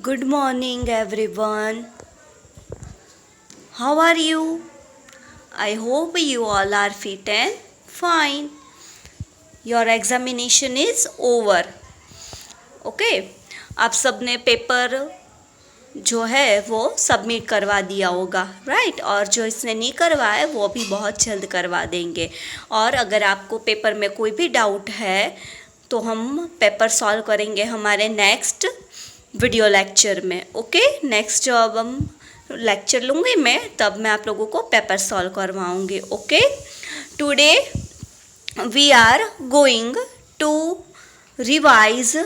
Good morning, everyone. How are you? I hope you all are fit and fine. Your examination is over. Okay? आप सबने paper जो है वो submit करवा दिया होगा, राइट? और जो इसने नहीं करवाया वो भी बहुत जल्द करवा देंगे। और अगर आपको पेपर में कोई भी डाउट है तो हम पेपर सॉल्व करेंगे हमारे नेक्स्ट वीडियो लेक्चर में। ओके, नेक्स्ट जब हम लेक्चर लूँगी मैं तब मैं आप लोगों को पेपर सॉल्व करवाऊँगी। Okay, today we are going to revise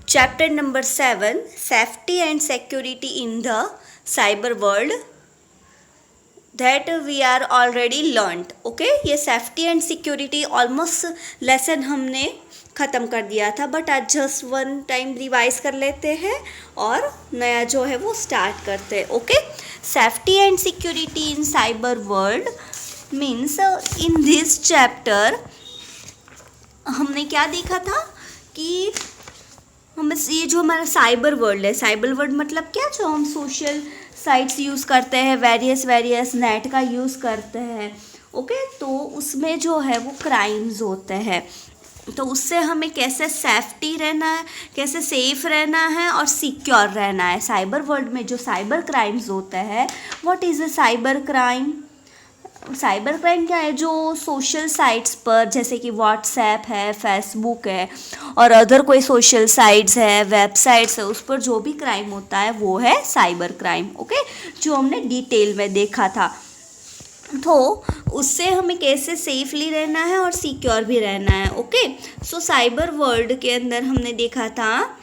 chapter number 7 safety and security in the cyber world that we are already learned. Okay, ये safety and security almost lesson हमने ख़त्म कर दिया था, बट आज जस्ट वन टाइम रिवाइज कर लेते हैं और नया जो है वो स्टार्ट करते हैं। Okay, safety and security in cyber world means in this chapter हमने क्या देखा था कि हम ये जो हमारा साइबर वर्ल्ड है, साइबर वर्ल्ड मतलब क्या, जो हम सोशल साइट्स यूज़ करते हैं, वेरियस नेट का यूज़ करते हैं। ओके, तो उसमें जो है वो क्राइम्स होते हैं, तो उससे हमें कैसे सेफ्टी रहना है, कैसे सेफ रहना है और सिक्योर रहना है। साइबर वर्ल्ड में जो साइबर क्राइम्स होते हैं, what is a cyber crime? Cyber crime क्या है? जो सोशल साइट्स पर जैसे कि व्हाट्सएप है, फेसबुक है और अदर कोई सोशल साइट्स है, वेबसाइट्स है, उस पर जो भी क्राइम होता है वो है साइबर क्राइम। ओके, जो हमने डिटेल में देखा था। तो उससे हमें कैसे सेफली रहना है और सिक्योर भी रहना है। ओके, सो साइबर वर्ल्ड के अंदर हमने देखा था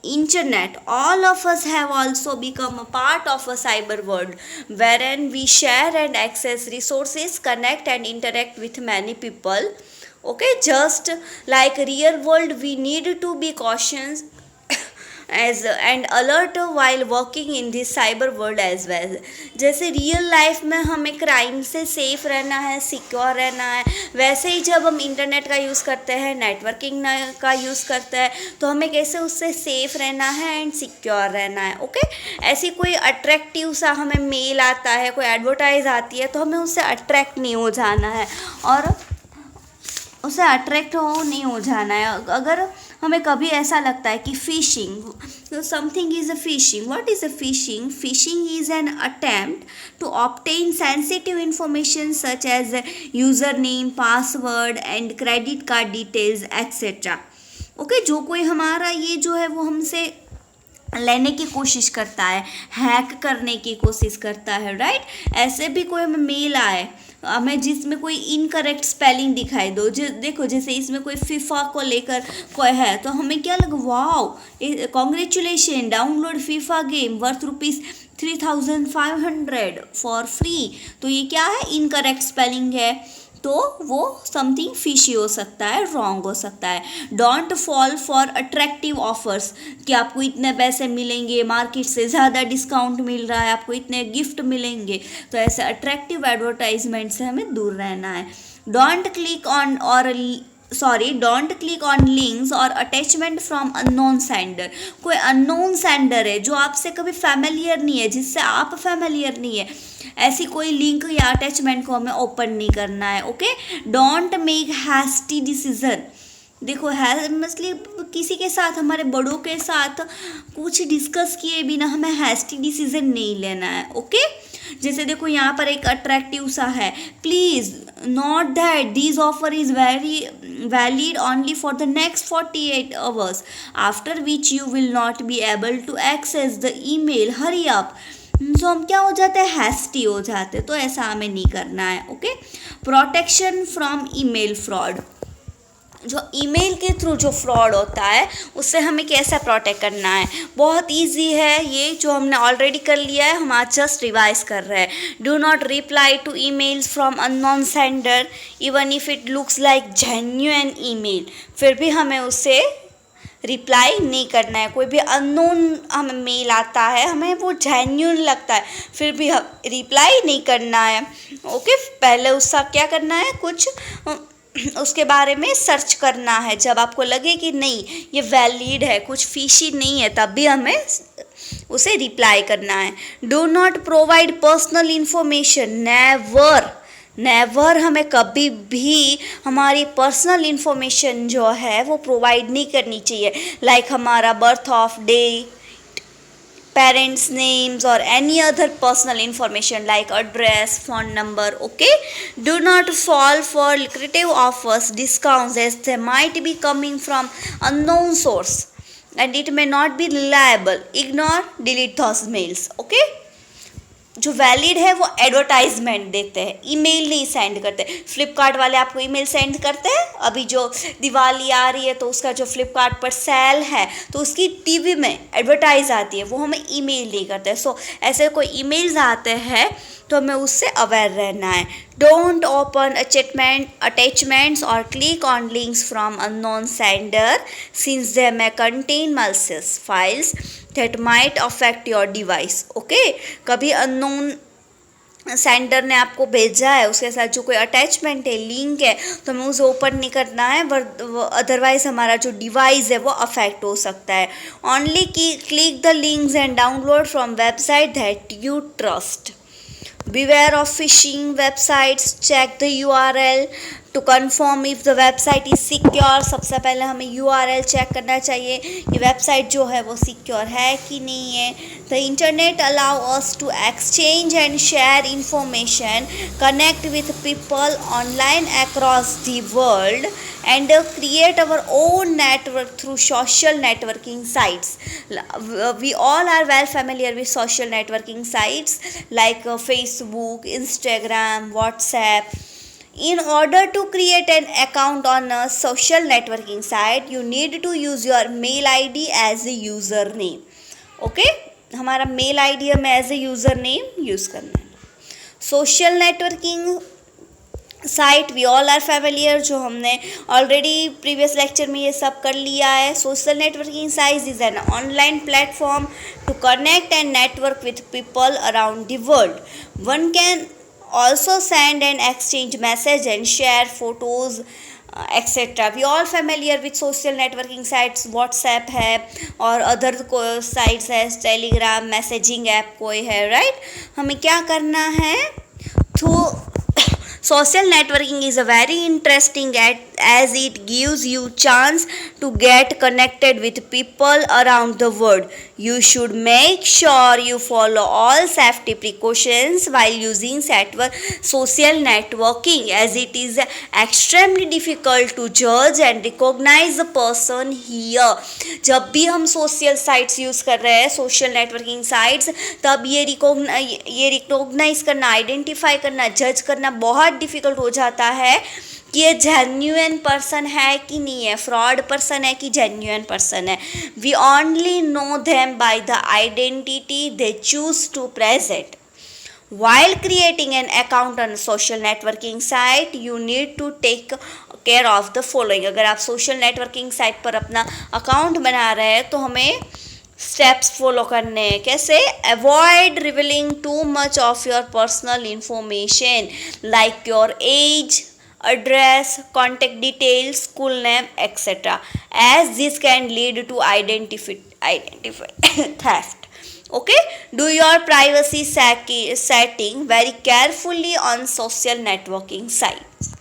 internet, all of us have also become a part of a cyber world wherein we share and access resources, connect and interact with many people. Okay, just like real world we need to be cautious as and alert while working in this cyber world as well. जैसे real life में हमें crime से safe रहना है, secure रहना है, वैसे ही जब हम इंटरनेट का यूज़ करते हैं, नेटवर्किंग का यूज़ करते हैं, तो हमें कैसे उससे सेफ रहना है एंड सिक्योर रहना है। ओके, ऐसी कोई अट्रैक्टिव सा हमें मेल आता है, कोई एडवर्टाइज आती है, तो हमें उससे अट्रैक्ट नहीं हो जाना है और उसे अट्रैक्ट नहीं हो जाना है। अगर हमें कभी ऐसा लगता है कि phishing, something is a phishing, what is a phishing? Phishing is an attempt to obtain sensitive information such as user name, password and credit card details etcetera. Okay, जो कोई हमारा ये जो है वो हमसे लेने की कोशिश करता है, हैक करने की कोशिश करता है, राइट? ऐसे भी कोई हमें मेल आए हमें जिसमें कोई इनकरेक्ट स्पेलिंग दिखाई दो, देखो जैसे इसमें कोई फीफा को लेकर कोई है, तो हमें क्या लगा, wow congratulation, download FIFA game worth ₹3500 for free. तो ये क्या है? इनकरेक्ट स्पेलिंग है, तो वो समथिंग फिशी हो सकता है, रॉन्ग हो सकता है। Don't fall for attractive offers, कि आपको इतने पैसे मिलेंगे, मार्केट से ज़्यादा डिस्काउंट मिल रहा है, आपको इतने गिफ्ट मिलेंगे, तो ऐसे अट्रैक्टिव एडवर्टाइजमेंट से हमें दूर रहना है। डोंट क्लिक ऑन लिंक्स और अटैचमेंट फ्रॉम अननोन सेंडर। कोई अननोन सेंडर है जो आपसे कभी फैमिलियर नहीं है, जिससे आप फैमिलियर नहीं है, ऐसी कोई लिंक या अटैचमेंट को हमें ओपन नहीं करना है। Okay, don't make hasty decision. देखो है मतलब किसी के साथ, हमारे बड़ों के साथ कुछ डिस्कस किए बिना हमें हैस्टी डिसीजन नहीं लेना है। ओके, जैसे देखो यहाँ पर एक अट्रैक्टिव सा है, please note that this offer is very valid only for the next 48 hours after which you will not be able to access the email, hurry up. So हम क्या हो जाते हैं? हैस्टी हो जाते हैं, तो ऐसा हमें नहीं करना है। Okay, protection from email fraud, जो ईमेल के थ्रू जो फ्रॉड होता है उससे हमें कैसा प्रोटेक्ट करना है? बहुत इजी है, ये जो हमने ऑलरेडी कर लिया है, हम आज जस्ट रिवाइज कर रहे हैं। Do not reply to emails from unknown sender even if it looks like genuine email. फिर भी हमें उससे रिप्लाई नहीं करना है। कोई भी अननोन हमें मेल आता है, हमें वो जेन्युइन लगता है, फिर भी हम रिप्लाई नहीं करना है। ओके, पहले उसका क्या करना है, कुछ उसके बारे में सर्च करना है। जब आपको लगे कि नहीं ये वैलिड है, कुछ फिशी नहीं है, तब भी हमें उसे रिप्लाई करना है। Do not provide personal information, never never, हमें कभी भी हमारी पर्सनल इंफॉर्मेशन जो है वो प्रोवाइड नहीं करनी चाहिए, लाइक हमारा birth of day, parents names or any other personal information like address, phone number. Okay, do not fall for lucrative offers, discounts, as they might be coming from unknown source and it may not be reliable. Ignore, delete those mails. Okay, जो valid है वो advertisement देते हैं, email नहीं send करते। फ्लिपकार्ट वाले आपको email send करते हैं। अभी जो दिवाली आ रही है तो उसका जो फ्लिपकार्ट पर सेल है तो उसकी टीवी में एडवर्टाइज आती है, वो हमें ईमेल नहीं करते। सो ऐसे कोई ईमेल्स आते हैं तो हमें उससे अवेयर रहना है। डोंट ओपन अटैचमेंट्स और click on links from unknown sender since they may contain malicious files that might affect your device. Okay, कभी अननोन सेंडर ने आपको भेजा है, उसके साथ जो कोई अटैचमेंट है, लिंक है, तो हमें उसे ओपन नहीं करना है, अदरवाइज हमारा जो डिवाइस है वो अफेक्ट हो सकता है। Only click the links and download from website that you trust. Beware of phishing websites, check the URL to confirm if the website is secure. सबसे पहले हमें URL चेक करना चाहिए कि वेबसाइट जो है वो सिक्योर है कि नहीं है। The internet allow us to exchange and share information, connect with people online across the world and create our own network through social networking sites. We all are well familiar with social networking sites like Facebook, Instagram, WhatsApp. In order to create an account on a social networking site, you need to use your mail ID as a username. Okay? हमारा mail ID हमें as a user name use करना है। Social networking site we all are familiar, जो हमने already previous lecture में ये सब कर लिया है। Social networking site is an online platform to connect and network with people around the world. One can also send and exchange message and share photos etcetera. We all familiar with social networking sites. WhatsApp है और other को sites है, Telegram, messaging app कोई है, right. हमें क्या करना है? Through social networking is a very interesting as it gives you chance to get connected with people around the world. You should make sure you follow all safety precautions while using social networking, as it is extremely difficult to judge and recognize the person here. जब भी हम social sites use कर रहे हैं, social networking sites, तब ये recognise करना, identify करना, जज करना बहुत डिफ़िकल्ट हो जाता है कि ये जेन्युइन पर्सन है कि नहीं है, फ्रॉड पर्सन है कि जेन्युइन पर्सन है. We only know them by the identity they choose to present. While creating an account on a social networking site, you need to take care of the following. अगर आप social networking site पर अपना account बना रहे हैं तो हमें steps follow करने हैं. कैसे? Avoid revealing too much of your personal information like your age, address, contact details, school name, etc. as this can lead to identify theft. Okay, do your privacy setting very carefully on social networking sites.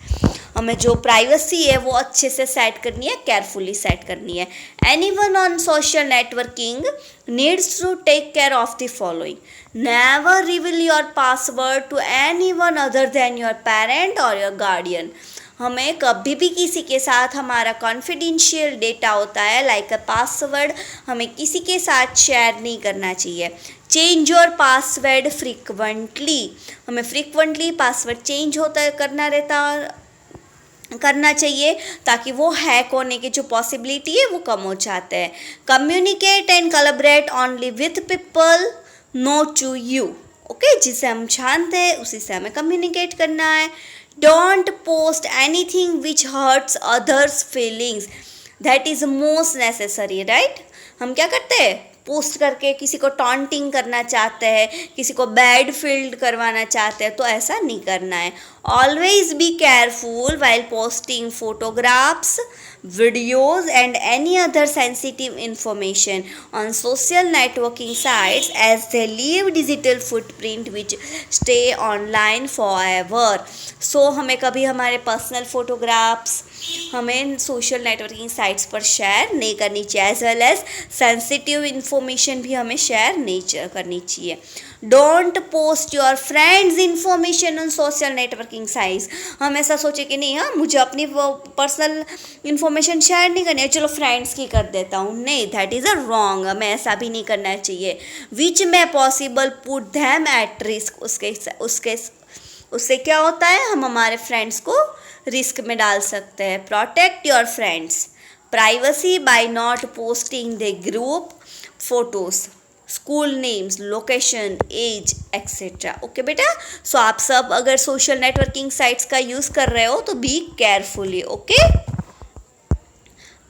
हमें जो privacy है वो अच्छे से set करनी है, carefully set करनी है. Anyone on social networking needs to take care of the following. Never reveal your password to anyone other than your parent or your guardian. हमें कभी भी किसी के साथ हमारा कॉन्फिडेंशियल डेटा होता है लाइक अ पासवर्ड, हमें किसी के साथ शेयर नहीं करना चाहिए. Change your password frequently. हमें फ्रीक्वेंटली पासवर्ड चेंज करना चाहिए ताकि वो हैक होने की जो पॉसिबिलिटी है वो कम हो जाते हैं. Communicate and collaborate only with people know to you. Okay, जिसे हम जानते हैं उसी से हमें कम्युनिकेट करना है. Don't post anything which hurts others feelings, that is most necessary, right. हम क्या करते हैं? पोस्ट करके किसी को टॉन्टिंग करना चाहते हैं, किसी को बैड फील्ड करवाना चाहते हैं, तो ऐसा नहीं करना है. Always be careful while posting photographs, videos and any other sensitive information on social networking sites as they leave digital footprint which stay online forever. So हमें कभी हमारे पर्सनल फोटोग्राफ्स हमें सोशल नेटवर्किंग साइट्स पर share नहीं करनी चाहिए, as well as sensitive information भी हमें शेयर नहीं करनी चाहिए. Don't post your friends information on social networking sites. हम ऐसा सोचे कि नहीं, हाँ मुझे अपनी पर्सनल इंफॉर्मेशन शेयर नहीं करनी है, चलो फ्रेंड्स की कर देता हूँ. नहीं, दैट इज़ अ रॉन्ग. हमें ऐसा भी नहीं करना चाहिए. विच में possible put them at risk. उससे क्या होता है, हम हमारे फ्रेंड्स को रिस्क में डाल सकते हैं. Protect your friends privacy by not posting the group photos, school names, location, age etcetera. Okay बेटा, सो आप सब अगर सोशल नेटवर्किंग साइट्स का यूज़ कर रहे हो तो be carefully. Okay,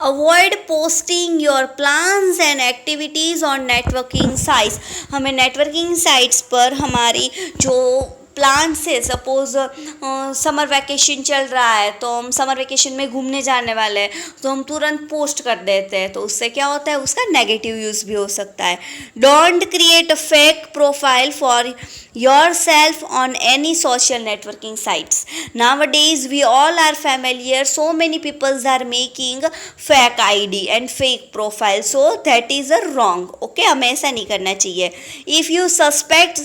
avoid posting your plans and activities on networking sites. हमें नेटवर्किंग साइट्स पर हमारी जो प्लान से, सपोज समर वैकेशन चल रहा है तो हम समर वैकेशन में घूमने जाने वाले हैं तो हम तुरंत पोस्ट कर देते हैं, तो उससे क्या होता है, उसका नेगेटिव यूज़ भी हो सकता है. Don't create a fake profile for yourself on any social networking sites. Nowadays we all are familiar, so many people are making fake ID and fake profile, so that is a wrong. Okay, हमें ऐसा नहीं करना चाहिए. If you suspect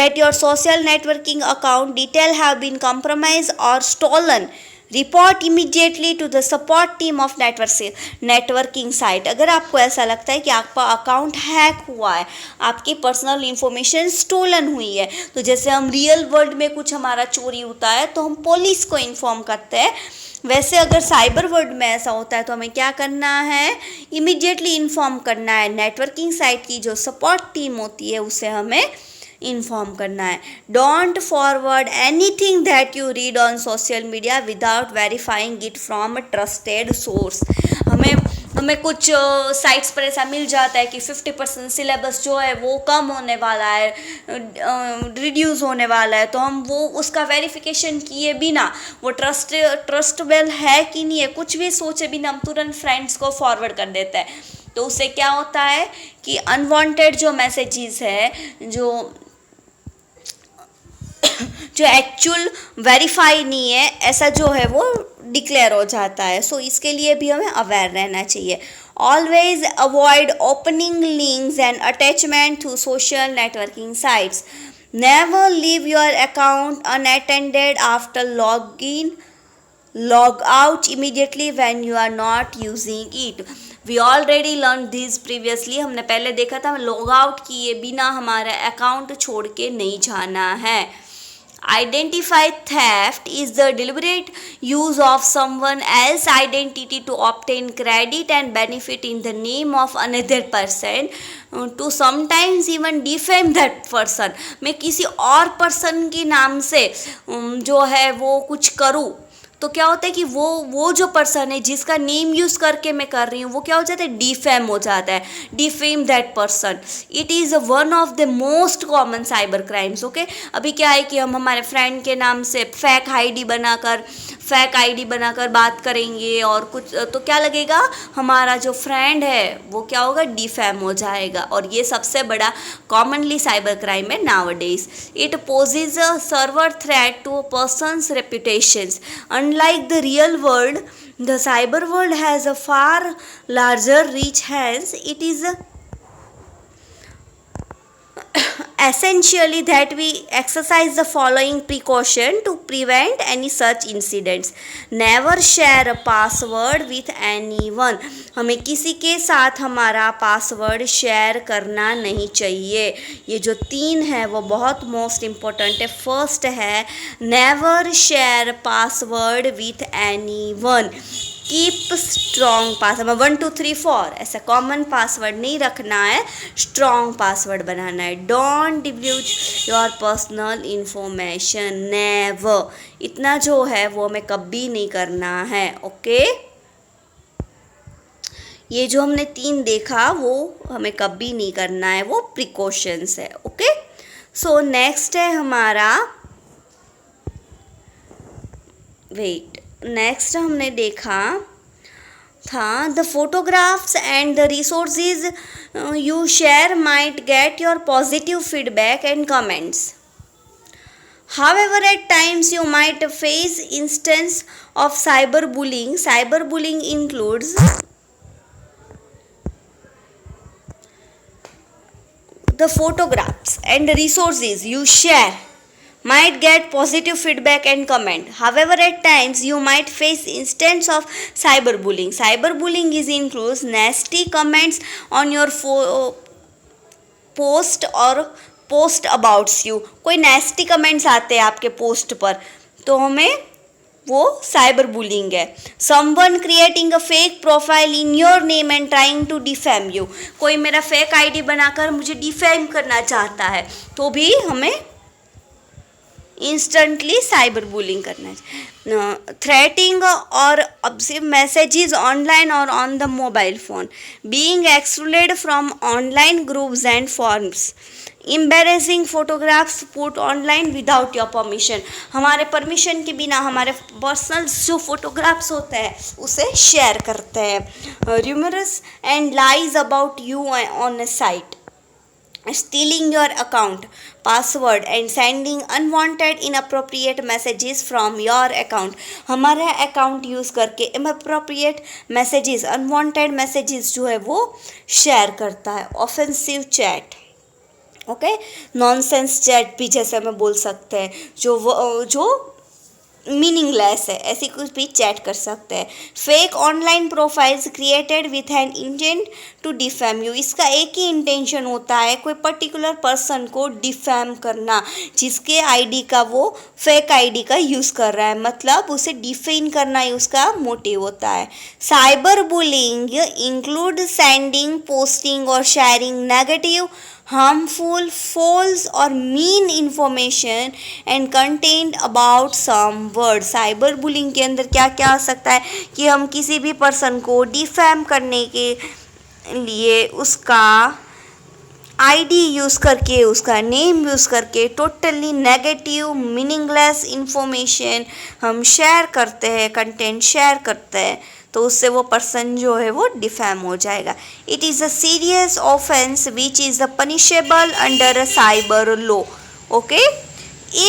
that your social networking account detail have been compromised or stolen, report immediately to the support team of networking site. अगर आपको ऐसा लगता है कि आपका अकाउंट हैक हुआ है, आपकी पर्सनल इंफॉर्मेशन स्टोलन हुई है, तो जैसे हम रियल वर्ल्ड में कुछ हमारा चोरी होता है तो हम पुलिस को इन्फॉर्म करते हैं, वैसे अगर साइबर वर्ल्ड में ऐसा होता है तो हमें क्या करना है, इमीडिएटली इन्फॉर्म करना है. नेटवर्किंग साइट की जो सपोर्ट टीम होती है उसे हमें इन्फॉर्म करना है. Don't forward anything that you read on social media without verifying it from a trusted source. हमें कुछ साइट्स पर ऐसा मिल जाता है कि 50% सिलेबस जो है वो कम होने वाला है, रिड्यूस होने वाला है, तो हम वो उसका वेरिफिकेशन किए बिना, वो ट्रस्टेबल है कि नहीं है, कुछ भी सोचे बिना हम तुरंत फ्रेंड्स को फॉरवर्ड कर देते हैं. तो उससे क्या होता है कि अनवांटेड जो मैसेजेस है, जो एक्चुअल वेरीफाई नहीं है, ऐसा जो है वो डिक्लेयर हो जाता है. सो इसके लिए भी हमें अवेयर रहना चाहिए. Always avoid opening links and attachment to social networking sites. Never leave your account unattended after log out immediately when you are not using it. We already learned this previously. हमने पहले देखा था, log out किए बिना हमारा account छोड़ के नहीं जाना है. Identify theft is the deliberate use of someone else's identity to obtain credit and benefit in the name of another person, to sometimes even defame that person. मैं किसी और पर्सन के नाम से जो है वो कुछ करूँ तो क्या होता है कि वो जो पर्सन है जिसका नेम यूज़ करके मैं कर रही हूँ वो क्या हो जाता है, डिफेम हो जाता है. Defame that person. It is one of the most common cyber crimes. Okay, अभी क्या है कि हम हमारे फ्रेंड के नाम से फेक आईडी बनाकर बात करेंगे और कुछ, तो क्या लगेगा, हमारा जो फ्रेंड है वो क्या होगा, डिफेम हो जाएगा. और ये सबसे बड़ा कॉमनली साइबर क्राइम है nowadays. It poses a serious threat to a person's reputations. Unlike the real world, the cyber world has a far larger reach. Hence, it is essentially that we exercise the following precaution to prevent any such incidents. Never share a password with anyone. हमें किसी के साथ हमारा password share करना नहीं चाहिए. ये जो 3 है वो बहुत मोस्ट इम्पोर्टेंट है. फर्स्ट है never share password with anyone. Keep strong password. 1 2 3 4 ऐसा कॉमन पासवर्ड नहीं रखना है, स्ट्रॉन्ग पासवर्ड बनाना है. Don't divulge your personal information. Never. इतना जो है वो हमें कभी नहीं करना है. ओके, ये जो हमने 3 देखा वो हमें कभी नहीं करना है, वो प्रिकॉशंस है। ओके, सो नेक्स्ट है हमारा, नेक्स्ट हमने देखा था the photographs and the resources you share might get your positive feedback and comments. However, at times you might face instance of cyberbullying. Cyberbullying includes the photographs and resources you share might get positive feedback and comment. However, at times you might face instance of cyberbullying. Cyberbullying includes nasty comments on your post और post abouts you, कोई नेस्टी comments आते हैं आपके post पर, तो हमें वो cyber bullying है। Someone creating a fake profile in your name and trying to defame you, कोई मेरा फेक आईडी बनाकर मुझे डिफेम करना चाहता है, तो भी हमें इंस्टेंटली साइबर बुलिंग करना है। थ्रेटिंग और अब्यूसिव मैसेजेस ऑनलाइन और on the mobile phone, being excluded from online groups and forms, embarrassing photographs put online without your permission, हमारे परमिशन के बिना हमारे पर्सनल जो फोटोग्राफ्स होते हैं उसे शेयर करते हैं। Rumours and lies about you on a site, stealing your account password and sending unwanted inappropriate messages from your account, हमारा अकाउंट यूज़ करके inappropriate messages, unwanted messages जो है वो शेयर करता है। Offensive chat, okay, nonsense chat भी जैसे हमें बोल सकते हैं, जो मीनिंगलेस है, ऐसी कुछ भी चैट कर सकते हैं। Fake online profiles created with an intent to defame you, इसका एक ही इंटेंशन होता है कोई पर्टिकुलर पर्सन को डिफेम करना, जिसके आईडी का वो फेक आईडी का यूज़ कर रहा है, मतलब उसे डिफेम करना ही उसका मोटिव होता है। Cyber bullying include sending, posting और शेयरिंग नेगेटिव, harmful, false और mean information and content about some word। Cyber bullying के अंदर क्या क्या आ सकता है कि हम किसी भी पर्सन को डिफेम करने के लिए उसका आईडी यूज़ करके, उसका नेम यूज़ करके टोटली नेगेटिव मीनिंगलेस इंफॉर्मेशन हम शेयर करते हैं, कंटेंट शेयर करते हैं, तो उससे वो पर्सन जो है वो डिफेम हो जाएगा। It is a serious offence which is punishable under a cyber law. Okay,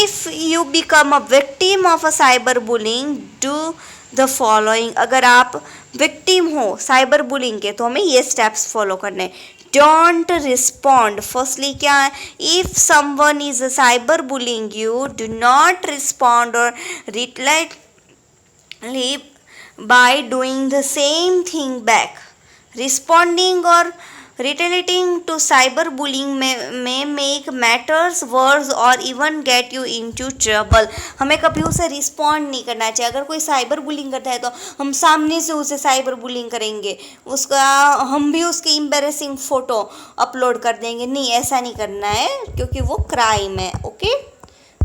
if you become a victim of a cyber bullying do the following, अगर आप विक्टिम हो साइबर बुलिंग के तो हमें ये स्टेप्स फॉलो करने। डोंट रिस्पॉन्ड, फर्स्टली क्या है, if someone is cyber bullying you do not respond और reply by doing the same thing back. Responding or retaliating to cyberbullying may make matters worse or even get you into trouble. हमें कभी उसे respond नहीं करना चाहिए। अगर कोई cyber bullying करता है तो हम सामने से उसे साइबर बुलिंग करेंगे, उसका हम भी उसकी एम्बैरेसिंग फ़ोटो अपलोड कर देंगे, नहीं, ऐसा नहीं करना है क्योंकि वो क्राइम है। ओके,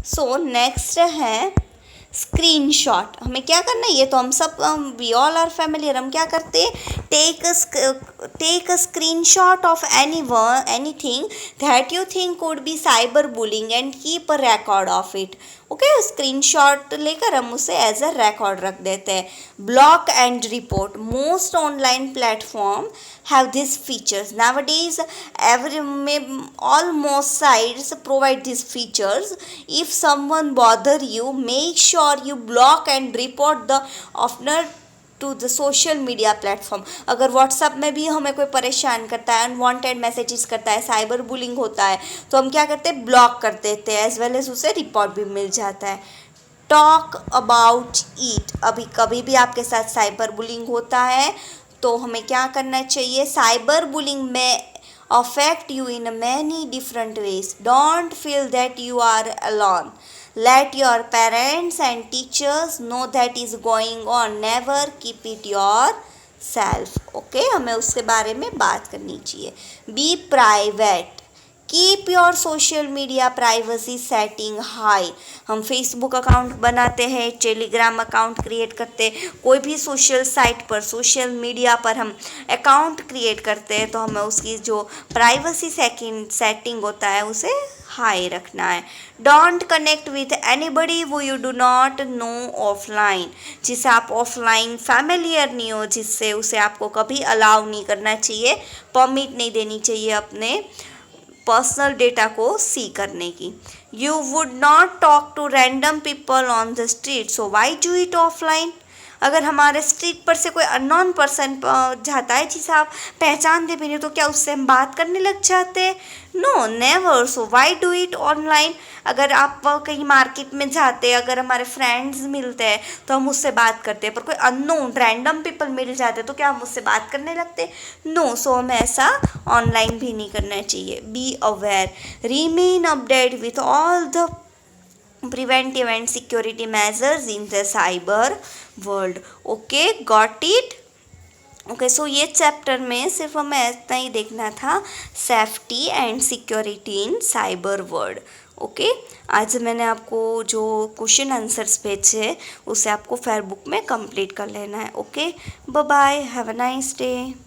सो नेक्स्ट है स्क्रीनशॉट। हमें क्या करना है, ये तो हम सब वी ऑल आर फैमिलियर, हम क्या करते हैं, take a screenshot of anything that you think could be cyber bullying and keep a record of it. Okay, screenshot लेकर हम उसे एज अ रिकॉर्ड रख देते हैं। Block and report, most online platform have these features nowadays, almost sites provide these features। if someone bother you, make sure you block and report the offender to the social media platform. अगर WhatsApp में भी हमें कोई परेशान करता है, unwanted messages करता है, साइबर बुलिंग होता है, तो हम क्या करते हैं, ब्लॉक कर देते हैं, एज वेल एज उसे रिपोर्ट भी मिल जाता है। टॉक अबाउट इट, अभी कभी भी आपके साथ साइबर बुलिंग होता है तो हमें क्या करना चाहिए, साइबर बुलिंग में affect you in many different ways। Don't feel that you are alone। Let your parents and teachers know that is going on। Never keep it yourself। Okay, हमें उसके बारे में बात करनी चाहिए। Be private। Keep your social media privacy setting high. हम Facebook account बनाते हैं, टेलीग्राम अकाउंट क्रिएट करते हैं, कोई भी सोशल साइट पर, सोशल मीडिया पर हम अकाउंट क्रिएट करते हैं तो हमें उसकी जो प्राइवेसी सेटिंग होता है उसे हाई रखना है। डोंट कनेक्ट विथ एनीबडी वो you do not know offline, जिससे आप ऑफलाइन फैमिलियर नहीं हो, जिससे उसे आपको कभी अलाउ नहीं करना चाहिए, परमिट नहीं देनी चाहिए अपने पर्सनल डेटा को सी करने की। You would not talk to random people on the street, so why do it offline. अगर हमारे स्ट्रीट पर से कोई अननोन पर्सन जाता है जिसे आप पहचानते भी नहीं, तो क्या उससे हम बात करने लग जाते हैं? No, never. So why do it online. अगर आप कहीं मार्केट में जाते हैं, अगर हमारे फ्रेंड्स मिलते हैं तो हम उससे बात करते हैं, पर कोई अननोन रैंडम पीपल मिल जाते हैं तो क्या हम उससे बात करने लगते? नो। सो हमें ऐसा ऑनलाइन भी नहीं करना चाहिए। Be aware, remain update with all the preventive and security measures in the cyber world. Okay, got it? Okay, so ये चैप्टर में सिर्फ हमें इतना ही देखना था, safety and security in cyber world. Okay, आज मैंने आपको जो क्वेश्चन आंसर्स भेजे उसे आपको फेयर बुक में कंप्लीट कर लेना है। Okay, bye bye, have a nice day.